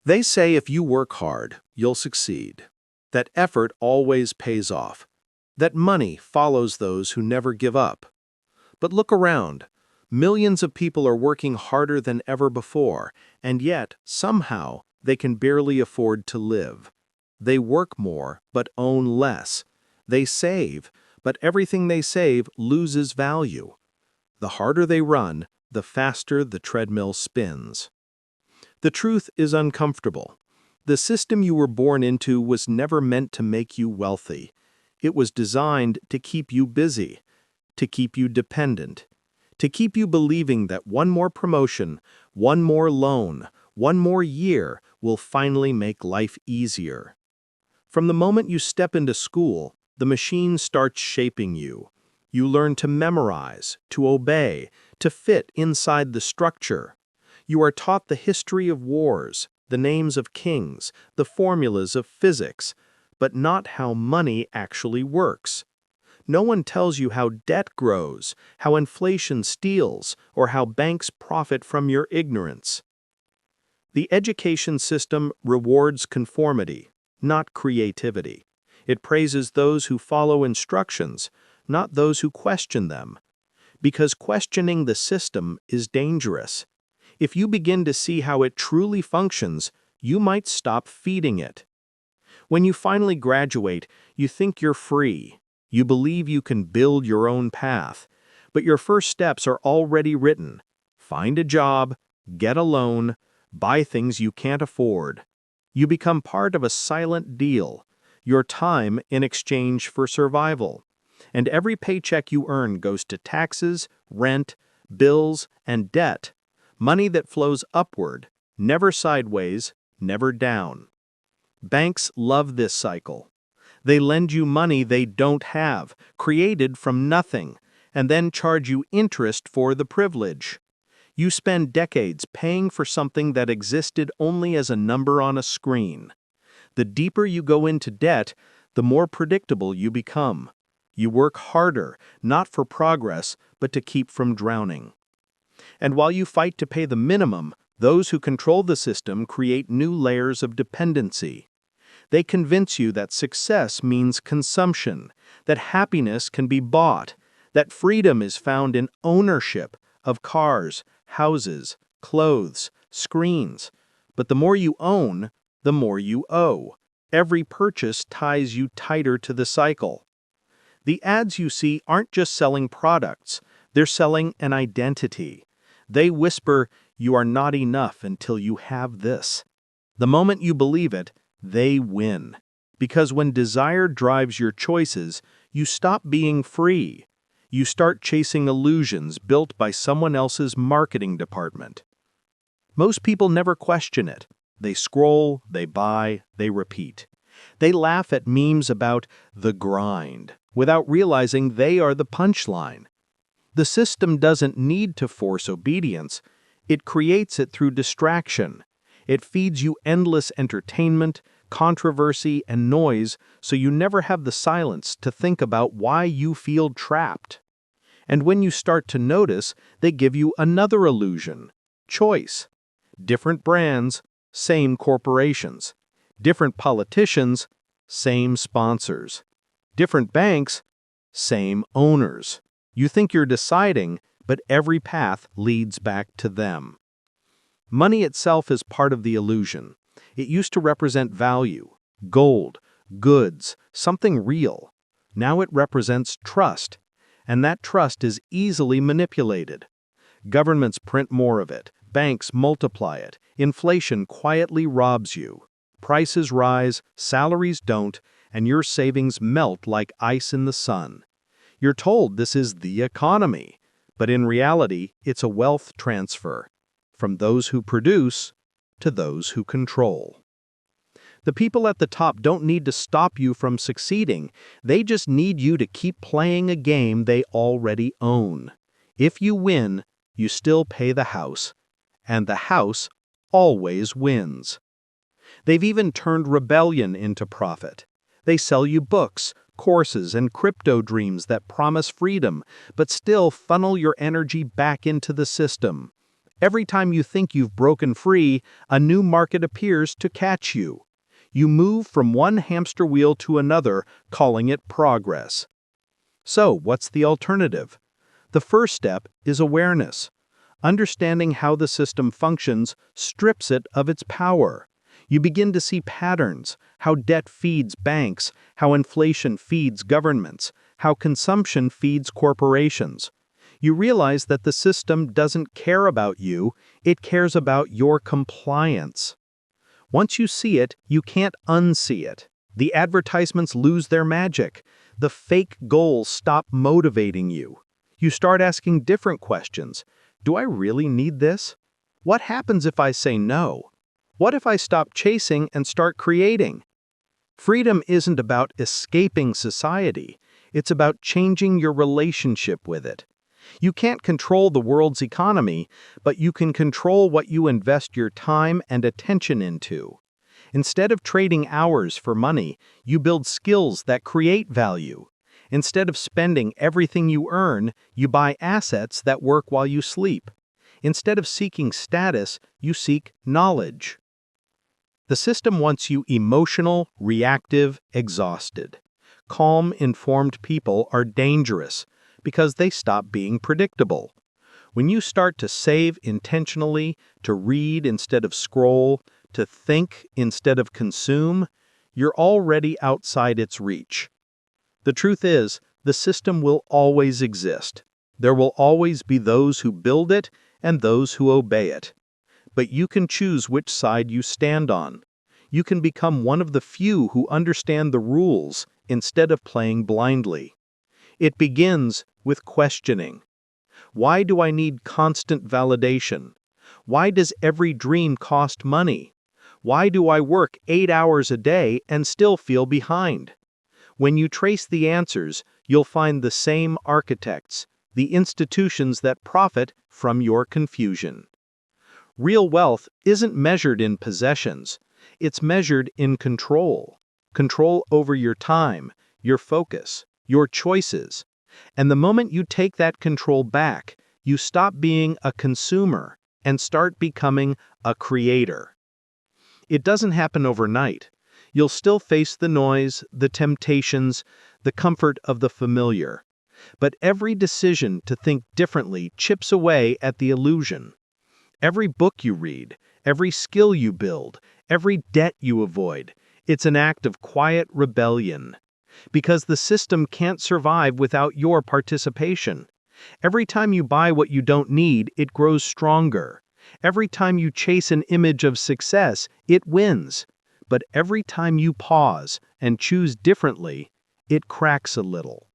They say if you work hard, you'll succeed. That effort always pays off. That money follows those who never give up. But look around. Millions of people are working harder than ever before, and yet, somehow, they can barely afford to live. They work more, but own less. They save, but everything they save loses value. The harder they run, the faster the treadmill spins. The truth is uncomfortable. The system you were born into was never meant to make you wealthy. It was designed to keep you busy, to keep you dependent, to keep you believing that one more promotion, one more loan, one more year will finally make life easier. From the moment you step into school, the machine starts shaping you. You learn to memorize, to obey, to fit inside the structure. You are taught the history of wars, the names of kings, the formulas of physics, but not how money actually works. No one tells you how debt grows, how inflation steals, or how banks profit from your ignorance. The education system rewards conformity, not creativity. It praises those who follow instructions, not those who question them. Because questioning the system is dangerous. If you begin to see how it truly functions, you might stop feeding it. When you finally graduate, you think you're free. You believe you can build your own path. But your first steps are already written. Find a job, get a loan, buy things you can't afford. You become part of a silent deal, your time in exchange for survival. And every paycheck you earn goes to taxes, rent, bills, and debt. Money that flows upward, never sideways, never down. Banks love this cycle. They lend you money they don't have, created from nothing, and then charge you interest for the privilege. You spend decades paying for something that existed only as a number on a screen. The deeper you go into debt, the more predictable you become. You work harder, not for progress, but to keep from drowning. And while you fight to pay the minimum, those who control the system create new layers of dependency. They convince you that success means consumption, that happiness can be bought, that freedom is found in ownership of cars, houses, clothes, screens. But the more you own, the more you owe. Every purchase ties you tighter to the cycle. The ads you see aren't just selling products, they're selling an identity. They whisper, "You are not enough until you have this." The moment you believe it, they win. Because when desire drives your choices, you stop being free. You start chasing illusions built by someone else's marketing department. Most people never question it. They scroll, they buy, they repeat. They laugh at memes about the grind, without realizing they are the punchline. The system doesn't need to force obedience. It creates it through distraction. It feeds you endless entertainment, controversy, and noise, so you never have the silence to think about why you feel trapped. And when you start to notice, they give you another illusion: choice. Different brands, same corporations. Different politicians, same sponsors. Different banks, same owners. You think you're deciding, but every path leads back to them. Money itself is part of the illusion. It used to represent value, gold, goods, something real. Now it represents trust, and that trust is easily manipulated. Governments print more of it, banks multiply it, inflation quietly robs you. Prices rise, salaries don't, and your savings melt like ice in the sun. You're told this is the economy, but in reality, it's a wealth transfer from those who produce to those who control. The people at the top don't need to stop you from succeeding. They just need you to keep playing a game they already own. If you win, you still pay the house, and the house always wins. They've even turned rebellion into profit. They sell you books, courses, and crypto dreams that promise freedom, but still funnel your energy back into the system. Every time you think you've broken free, a new market appears to catch you. You move from one hamster wheel to another, calling it progress. So, what's the alternative? The first step is awareness. Understanding how the system functions strips it of its power. You begin to see patterns, how debt feeds banks, how inflation feeds governments, how consumption feeds corporations. You realize that the system doesn't care about you, it cares about your compliance. Once you see it, you can't unsee it. The advertisements lose their magic. The fake goals stop motivating you. You start asking different questions. Do I really need this? What happens if I say no? What if I stop chasing and start creating? Freedom isn't about escaping society. It's about changing your relationship with it. You can't control the world's economy, but you can control what you invest your time and attention into. Instead of trading hours for money, you build skills that create value. Instead of spending everything you earn, you buy assets that work while you sleep. Instead of seeking status, you seek knowledge. The system wants you emotional, reactive, exhausted. Calm, informed people are dangerous because they stop being predictable. When you start to save intentionally, to read instead of scroll, to think instead of consume, you're already outside its reach. The truth is, the system will always exist. There will always be those who build it and those who obey it. But you can choose which side you stand on. You can become one of the few who understand the rules instead of playing blindly. It begins with questioning. Why do I need constant validation? Why does every dream cost money? Why do I work 8 hours a day and still feel behind? When you trace the answers, you'll find the same architects, the institutions that profit from your confusion. Real wealth isn't measured in possessions. It's measured in control. Control over your time, your focus, your choices. And the moment you take that control back, you stop being a consumer and start becoming a creator. It doesn't happen overnight. You'll still face the noise, the temptations, the comfort of the familiar. But every decision to think differently chips away at the illusion. Every book you read, every skill you build, every debt you avoid, it's an act of quiet rebellion. Because the system can't survive without your participation. Every time you buy what you don't need, it grows stronger. Every time you chase an image of success, it wins. But every time you pause and choose differently, it cracks a little.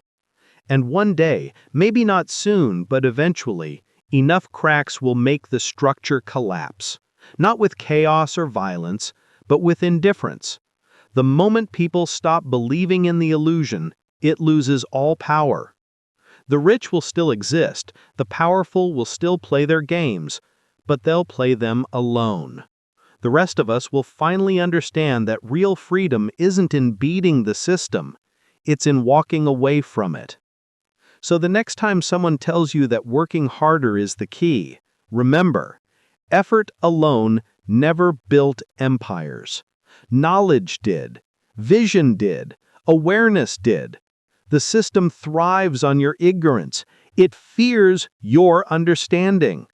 And one day, maybe not soon, but eventually, enough cracks will make the structure collapse. Not with chaos or violence, but with indifference. The moment people stop believing in the illusion, it loses all power. The rich will still exist, the powerful will still play their games, but they'll play them alone. The rest of us will finally understand that real freedom isn't in beating the system, it's in walking away from it. So the next time someone tells you that working harder is the key, remember, effort alone never built empires. Knowledge did, vision did, awareness did. The system thrives on your ignorance. It fears your understanding.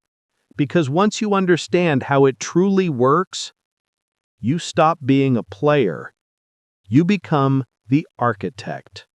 Because once you understand how it truly works, you stop being a player. You become the architect.